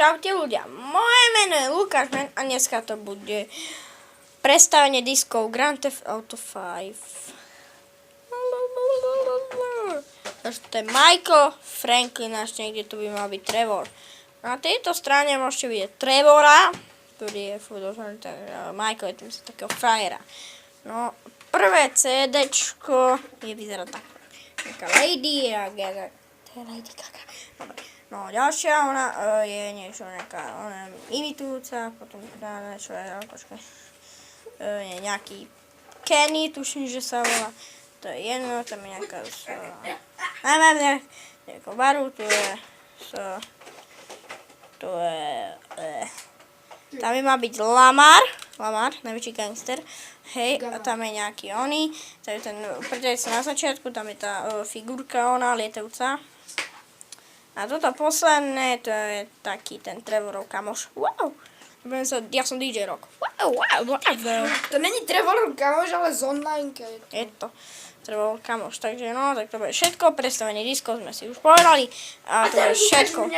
Čaute ľudia, moje meno je Lukáš a dneska to bude predstavenie diskov Grand Theft Auto 5. Takže to je Michael, Franklin, až niekde tu by mal byť Trevor. Na tejto strane môžete vidieť Trevora, ktorý je Michael je tam sa takého frajera. No, prvé CDčko vyzerá tak. Taká Lady Gaga. To je Lady Gaga. Dobre. No, ďalšia, ona je niečo nejaká, ona je imitujúca, potom čo je, počkaj, je nejaký Kenny, tuším, že sa volá, to je jedno, tam je nejaká, nejaká baru, tam by má byť Lamar, najväčší gangster, hej, a tam je nejaký oný, takže ten predajca na začiatku, tam je tá figurka ona, lietajúca. A toto posledné, to je taký ten Trevorov kamoš. Wow! Ja som DJ Rock. Wow. To není Trevorov kamoš, ale z onlineka je to. Je to Trevorov kamoš, takže no, tak to bude všetko. Predstavenie diskov sme si už povedali. A to je všetko.